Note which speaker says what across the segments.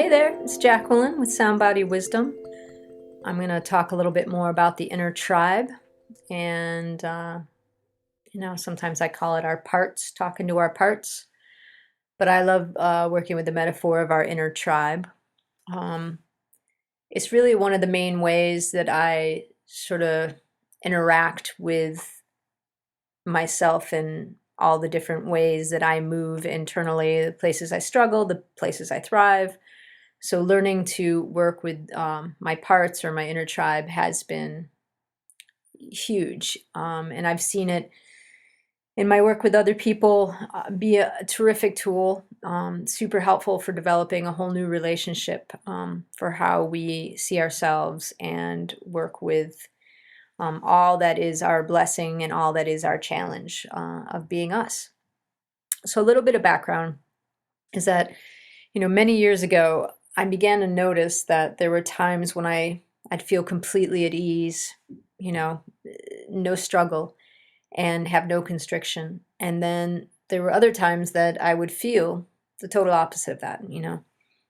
Speaker 1: Hey there, it's Jacqueline with Sound Body Wisdom. I'm going to talk a little bit more about the inner tribe. And, sometimes I call it our parts, talking to our parts. But I love working with the metaphor of our inner tribe. Um, it's really one of the main ways that I sort of interact with myself in all the different ways that I move internally, the places I struggle, the places I thrive. So learning to work with my parts or my inner tribe has been huge. And I've seen it in my work with other people be a terrific tool, super helpful for developing a whole new relationship for how we see ourselves and work with all that is our blessing and all that is our challenge of being us. So a little bit of background is that, many years ago, I began to notice that there were times when I'd feel completely at ease, no struggle, and have no constriction. And then there were other times that I would feel the total opposite of that.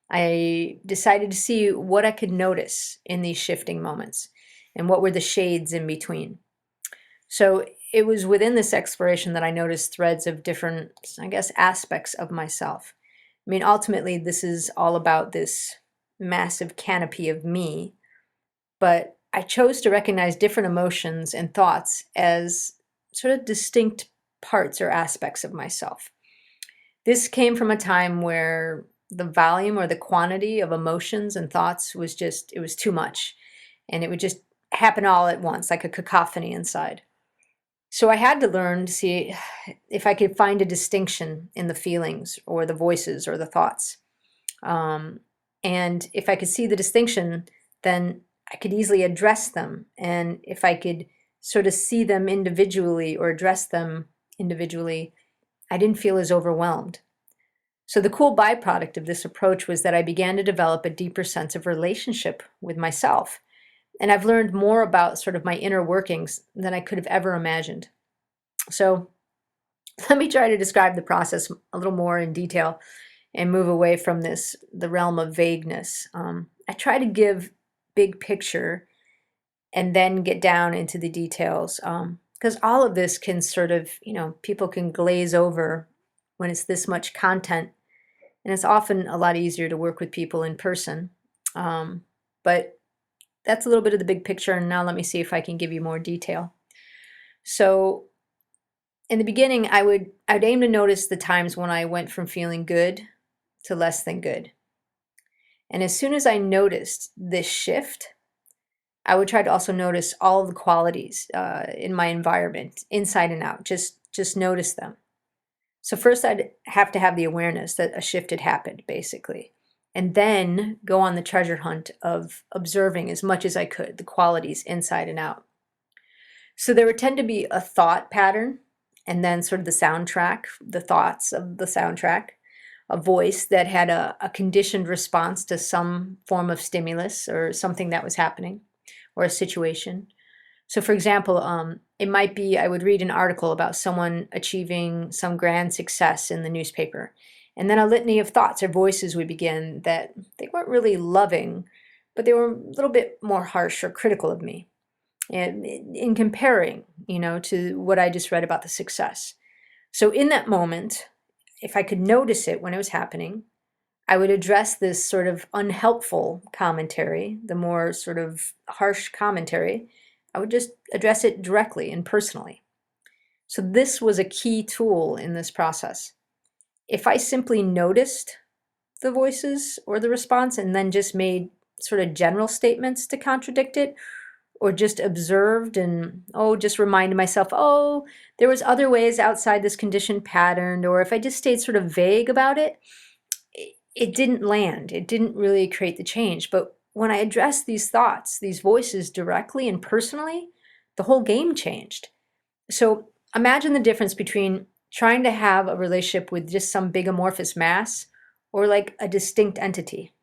Speaker 1: I decided to see what I could notice in these shifting moments and what were the shades in between. So it was within this exploration that I noticed threads of different, I guess, aspects of myself. I mean, ultimately, this is all about this massive canopy of me, but I chose to recognize different emotions and thoughts as sort of distinct parts or aspects of myself. This came from a time where the volume or the quantity of emotions and thoughts it was too much. And it would just happen all at once, like a cacophony inside. So I had to learn to see if I could find a distinction in the feelings or the voices or the thoughts. And if I could see the distinction, then I could easily address them. And if I could sort of see them individually or address them individually, I didn't feel as overwhelmed. So the cool byproduct of this approach was that I began to develop a deeper sense of relationship with myself. And I've learned more about sort of my inner workings than I could have ever imagined. So let me try to describe the process a little more in detail and move away from the realm of vagueness. I try to give big picture and then get down into the details because all of this can sort of, people can glaze over when it's this much content. And it's often a lot easier to work with people in person. But that's a little bit of the big picture. And now let me see if I can give you more detail. So in the beginning, I'd aim to notice the times when I went from feeling good to less than good. And as soon as I noticed this shift, I would try to also notice all of the qualities in my environment, inside and out. Just notice them. So first, I'd have to have the awareness that a shift had happened, basically, and then go on the treasure hunt of observing as much as I could the qualities inside and out. So there would tend to be a thought pattern, and then sort of the soundtrack, the thoughts of the soundtrack, a voice that had a conditioned response to some form of stimulus or something that was happening or a situation. So for example, it might be I would read an article about someone achieving some grand success in the newspaper. And then a litany of thoughts or voices would begin that they weren't really loving, but they were a little bit more harsh or critical of me. And in comparing, to what I just read about the success. So in that moment, if I could notice it when it was happening, I would address this sort of unhelpful commentary, the more sort of harsh commentary. I would just address it directly and personally. So this was a key tool in this process. If I simply noticed the voices or the response and then just made sort of general statements to contradict it, or just observed and, just reminded myself, there was other ways outside this conditioned pattern, or if I just stayed sort of vague about it, it didn't land. It didn't really create the change. But when I addressed these thoughts, these voices directly and personally, the whole game changed. So imagine the difference between trying to have a relationship with just some big amorphous mass or like a distinct entity.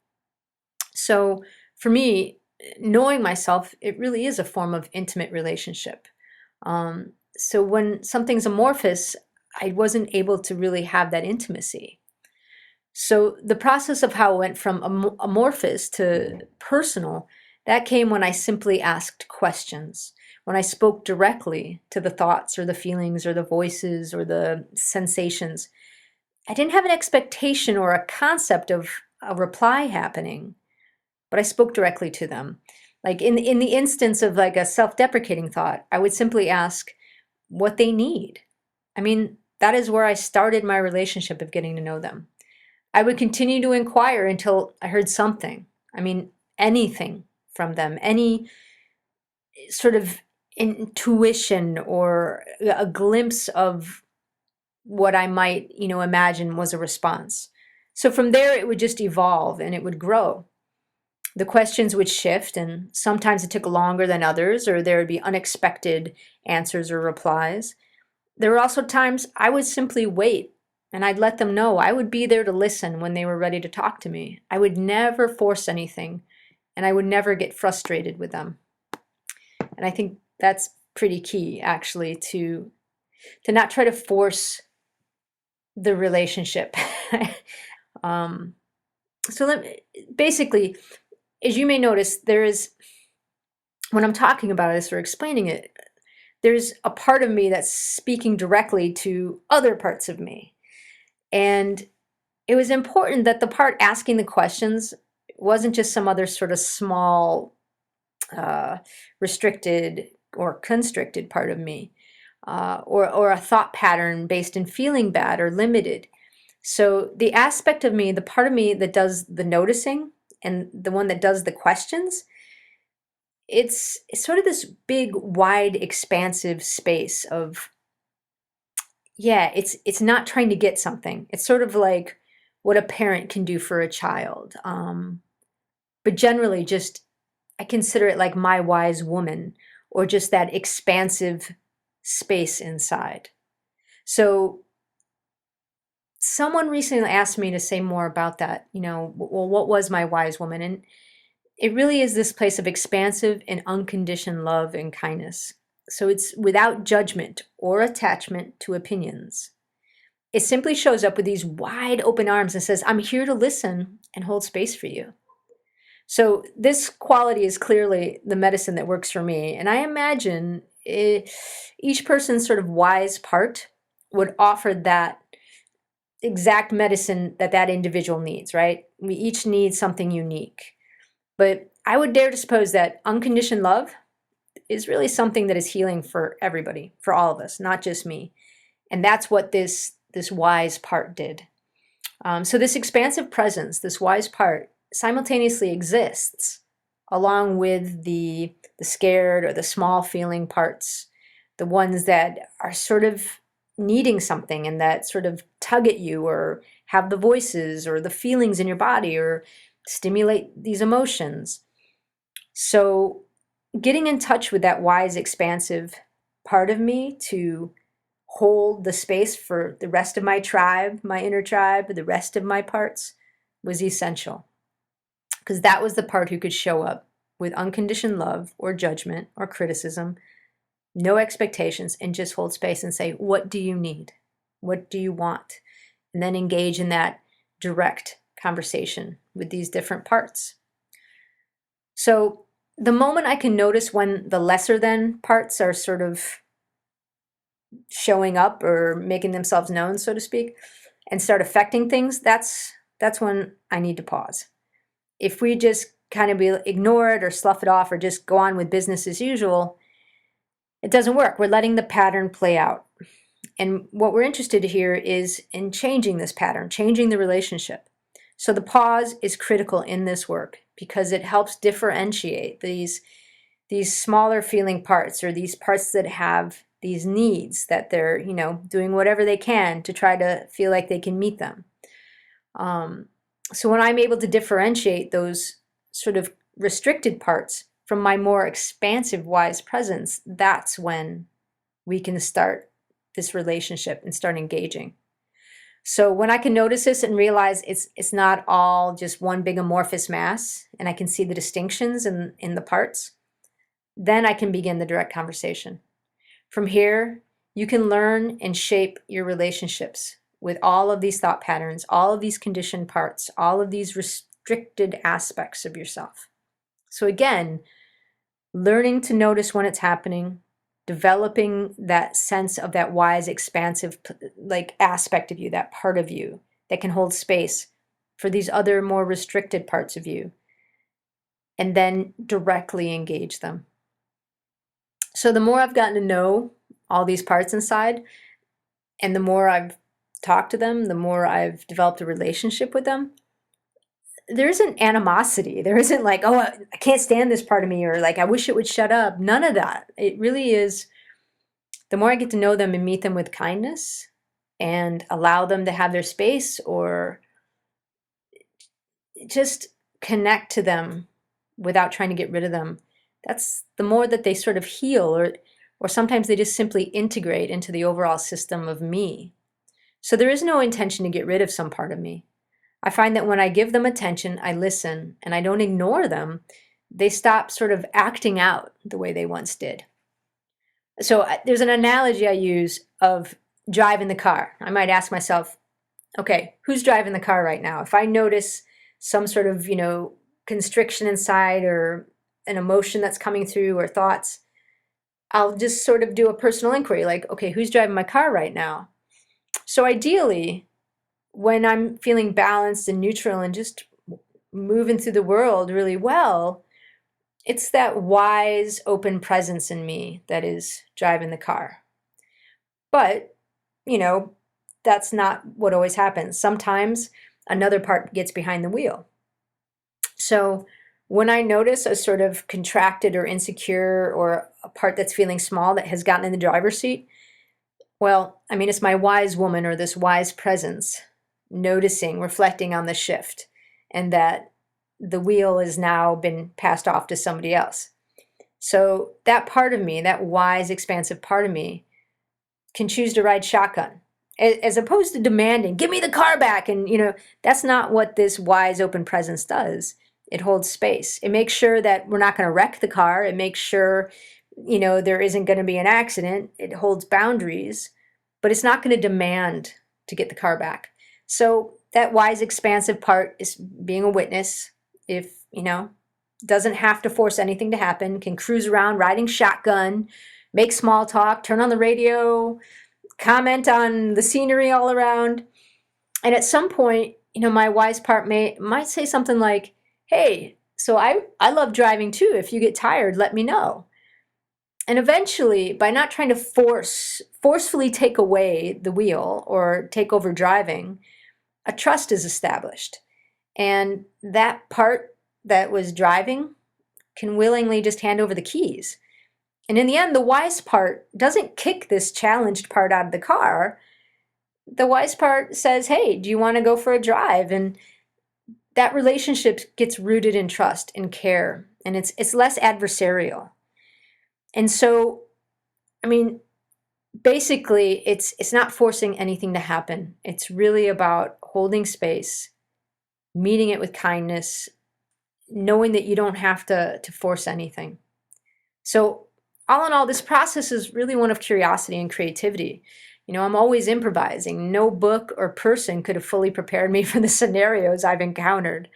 Speaker 1: So for me, knowing myself, it really is a form of intimate relationship. So when something's amorphous, I wasn't able to really have that intimacy. So the process of how it went from amorphous to personal, that came when I simply asked questions, when I spoke directly to the thoughts or the feelings or the voices or the sensations. I didn't have an expectation or a concept of a reply happening, but I spoke directly to them. Like in the instance of like a self-deprecating thought, I would simply ask what they need. I mean, that is where I started my relationship of getting to know them. I would continue to inquire until I heard something. I mean, anything from them, any sort of intuition or a glimpse of what I might, imagine was a response. So from there, it would just evolve and it would grow. The questions would shift, and sometimes it took longer than others, or there would be unexpected answers or replies. There were also times I would simply wait and I'd let them know I would be there to listen when they were ready to talk to me. I would never force anything and I would never get frustrated with them. And I think that's pretty key actually to not try to force the relationship. um, so basically, as you may notice, there is, when I'm talking about this or explaining it, there's a part of me that's speaking directly to other parts of me. And it was important that the part asking the questions wasn't just some other sort of small, uh, restricted or constricted part of me, or a thought pattern based in feeling bad or limited. So the aspect of me, the part of me that does the noticing and the one that does the questions, it's sort of this big, wide, expansive space of, yeah, it's not trying to get something. It's sort of like what a parent can do for a child. But generally, just I consider it like my wise woman, or just that expansive space inside. So someone recently asked me to say more about that. Well, what was my wise woman? And it really is this place of expansive and unconditioned love and kindness. So it's without judgment or attachment to opinions. It simply shows up with these wide open arms and says, I'm here to listen and hold space for you. So this quality is clearly the medicine that works for me. And I imagine each person's sort of wise part would offer that exact medicine that that individual needs, right? We each need something unique. But I would dare to suppose that unconditioned love is really something that is healing for everybody, for all of us, not just me. And that's what this wise part did. So this expansive presence, this wise part, simultaneously exists along with the scared or the small feeling parts, the ones that are sort of needing something and that sort of tug at you or have the voices or the feelings in your body or stimulate these emotions. So getting in touch with that wise, expansive part of me to hold the space for the rest of my tribe, my inner tribe, the rest of my parts was essential. Because that was the part who could show up with unconditioned love or judgment or criticism, no expectations, and just hold space and say, what do you need? What do you want? And then engage in that direct conversation with these different parts. So the moment I can notice when the lesser than parts are sort of showing up or making themselves known, so to speak, and start affecting things, that's when I need to pause. If we just kind of ignore it or slough it off or just go on with business as usual, it doesn't work. We're letting the pattern play out. And what we're interested here is in changing this pattern, changing the relationship. So the pause is critical in this work because it helps differentiate these smaller feeling parts or these parts that have these needs that they're, doing whatever they can to try to feel like they can meet them. So when I'm able to differentiate those sort of restricted parts from my more expansive wise presence, that's when we can start this relationship and start engaging. So when I can notice this and realize it's not all just one big amorphous mass, and I can see the distinctions in the parts, then I can begin the direct conversation. From here, you can learn and shape your relationships with all of these thought patterns, all of these conditioned parts, all of these restricted aspects of yourself. So again, learning to notice when it's happening, developing that sense of that wise, expansive like aspect of you, that part of you that can hold space for these other more restricted parts of you, and then directly engage them. So the more I've gotten to know all these parts inside, and the more I've talked to them, the more I've developed a relationship with them, there isn't animosity. There isn't like, oh, I can't stand this part of me, or like, I wish it would shut up. None of that. It really is, the more I get to know them and meet them with kindness and allow them to have their space, or just connect to them without trying to get rid of them, that's the more that they sort of heal, or sometimes they just simply integrate into the overall system of me. So there is no intention to get rid of some part of me. I find that when I give them attention, I listen, and I don't ignore them, they stop sort of acting out the way they once did. So there's an analogy I use of driving the car. I might ask myself, okay, who's driving the car right now? If I notice some sort of, constriction inside, or an emotion that's coming through, or thoughts, I'll just sort of do a personal inquiry, like, okay, who's driving my car right now? So ideally, when I'm feeling balanced and neutral and just moving through the world really well, it's that wise, open presence in me that is driving the car. But, that's not what always happens. Sometimes another part gets behind the wheel. So when I notice a sort of contracted or insecure, or a part that's feeling small that has gotten in the driver's seat, well, it's my wise woman, or this wise presence, noticing, reflecting on the shift, and that the wheel has now been passed off to somebody else. So that part of me, that wise, expansive part of me, can choose to ride shotgun, as opposed to demanding, give me the car back. And, that's not what this wise, open presence does. It holds space. It makes sure that we're not going to wreck the car. It makes sure, there isn't going to be an accident. It holds boundaries, but it's not going to demand to get the car back. So that wise, expansive part is being a witness. If, doesn't have to force anything to happen, can cruise around riding shotgun, make small talk, turn on the radio, comment on the scenery all around. And at some point, my wise part might say something like, hey, so I love driving too. If you get tired, let me know. And eventually, by not trying to forcefully take away the wheel or take over driving, a trust is established. And that part that was driving can willingly just hand over the keys. And in the end, the wise part doesn't kick this challenged part out of the car. The wise part says, hey, do you want to go for a drive? And that relationship gets rooted in trust and care, and it's less adversarial. And so, basically, it's not forcing anything to happen. It's really about holding space, meeting it with kindness, knowing that you don't have to force anything. So all in all, this process is really one of curiosity and creativity. I'm always improvising. No book or person could have fully prepared me for the scenarios I've encountered.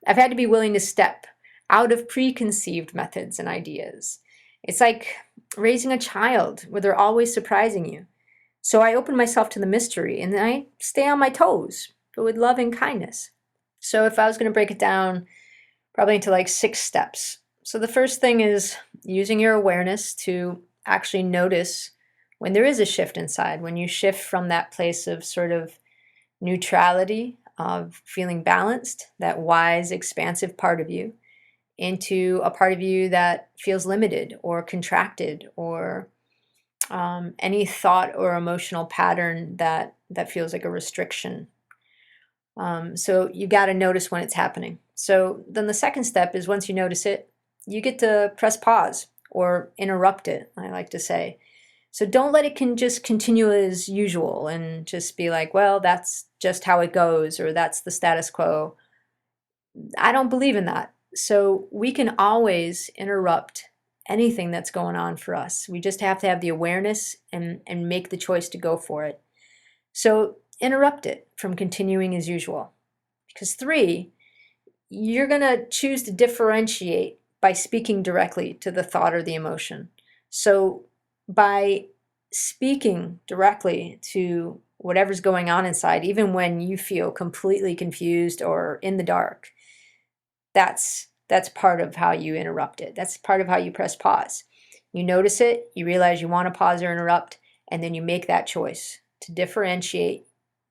Speaker 1: I've had to be willing to step out of preconceived methods and ideas. It's like raising a child, where they're always surprising you. So I open myself to the mystery, and then I stay on my toes, but with love and kindness. So if I was going to break it down, probably into like 6 steps. So the first thing is using your awareness to actually notice when there is a shift inside, when you shift from that place of sort of neutrality, of feeling balanced, that wise, expansive part of you, into a part of you that feels limited or contracted, or any thought or emotional pattern that feels like a restriction. So you got to notice when it's happening. So then the second step is, once you notice it, you get to press pause or interrupt it, I like to say. So don't let it just continue as usual and just be like, well, that's just how it goes, or that's the status quo. I don't believe in that. So we can always interrupt anything that's going on for us. We just have to have the awareness and make the choice to go for it. So interrupt it from continuing as usual. Because 3, you're going to choose to differentiate by speaking directly to the thought or the emotion. So by speaking directly to whatever's going on inside, even when you feel completely confused or in the dark, that's part of how you interrupt it. That's part of how you press pause. You notice it, you realize you want to pause or interrupt, and then you make that choice to differentiate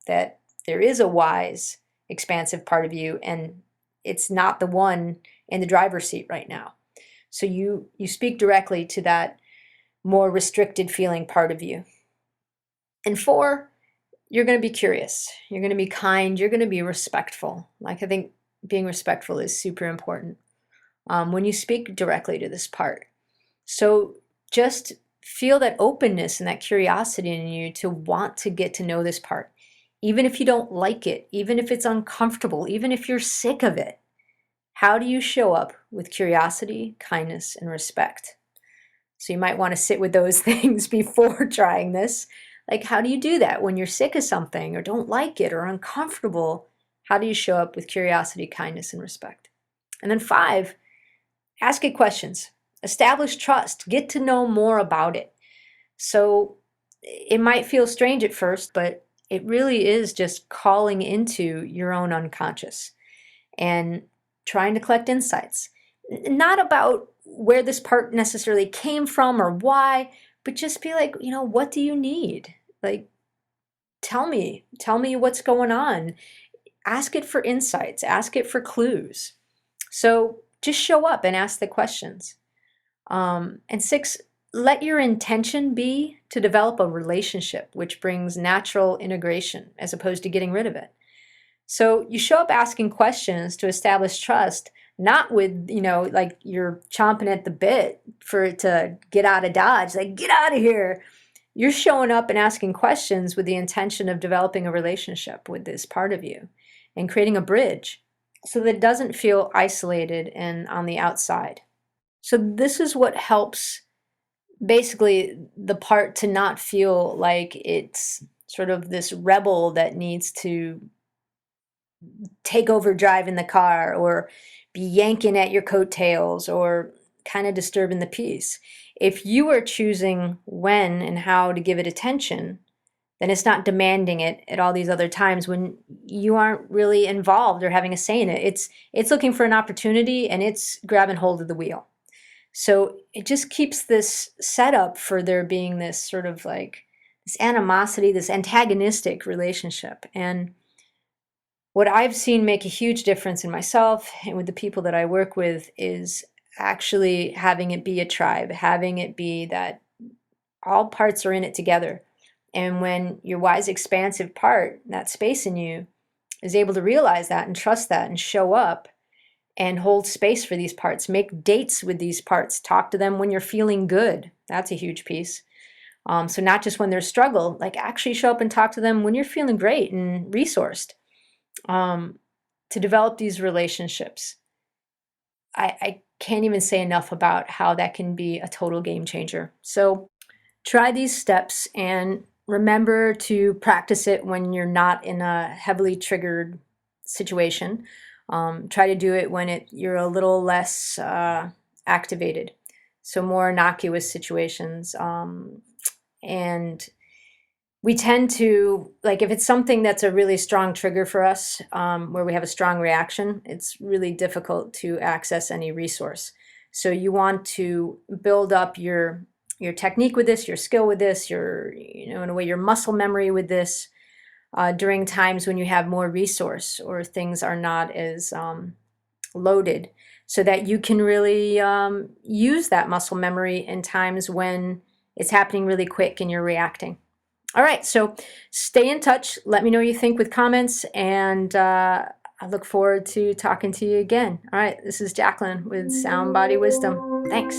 Speaker 1: that there is a wise, expansive part of you, and it's not the one in the driver's seat right now. So you speak directly to that more restricted feeling part of you. And 4, you're going to be curious. You're going to be kind. You're going to be respectful. Like, I think being respectful is super important when you speak directly to this part. So just feel that openness and that curiosity in you to want to get to know this part. Even if you don't like it, even if it's uncomfortable, even if you're sick of it, how do you show up with curiosity, kindness, and respect? So you might want to sit with those things before trying this. Like, how do you do that when you're sick of something or don't like it or uncomfortable? How do you show up with curiosity, kindness, and respect? And then 5, ask it questions. Establish trust. Get to know more about it. So it might feel strange at first, but it really is just calling into your own unconscious and trying to collect insights. Not about where this part necessarily came from or why, but just be like, what do you need? Like, tell me what's going on. Ask it for insights, ask it for clues. So just show up and ask the questions. And 6, let your intention be to develop a relationship which brings natural integration as opposed to getting rid of it. So you show up asking questions to establish trust, not with, like you're chomping at the bit for it to get out of Dodge, like, get out of here. You're showing up and asking questions with the intention of developing a relationship with this part of you and creating a bridge so that it doesn't feel isolated and on the outside. So this is what helps basically the part to not feel like it's sort of this rebel that needs to take over driving the car or be yanking at your coattails or kind of disturbing the peace. If you are choosing when and how to give it attention, then it's not demanding it at all these other times when you aren't really involved or having a say in it. It's looking for an opportunity and it's grabbing hold of the wheel. So it just keeps this setup for there being this sort of like this animosity, this antagonistic relationship. And what I've seen make a huge difference in myself and with the people that I work with is actually having it be a tribe, having it be that all parts are in it together. And when your wise, expansive part, that space in you, is able to realize that and trust that and show up and hold space for these parts, make dates with these parts, talk to them when you're feeling good. That's a huge piece. So not just when there's struggle, like actually show up and talk to them when you're feeling great and resourced. To develop these relationships. I can't even say enough about how that can be a total game changer. So try these steps and remember to practice it when you're not in a heavily triggered situation. Try to do it when you're a little less activated. So more innocuous situations. And we tend to, like, if it's something that's a really strong trigger for us, where we have a strong reaction, it's really difficult to access any resource. So you want to build up your technique with this, your skill with this, in a way, your muscle memory with this during times when you have more resource or things are not as loaded, so that you can really use that muscle memory in times when it's happening really quick and you're reacting. All right, so stay in touch. Let me know what you think with comments, and I look forward to talking to you again. All right, this is Jacqueline with Sound Body Wisdom. Thanks.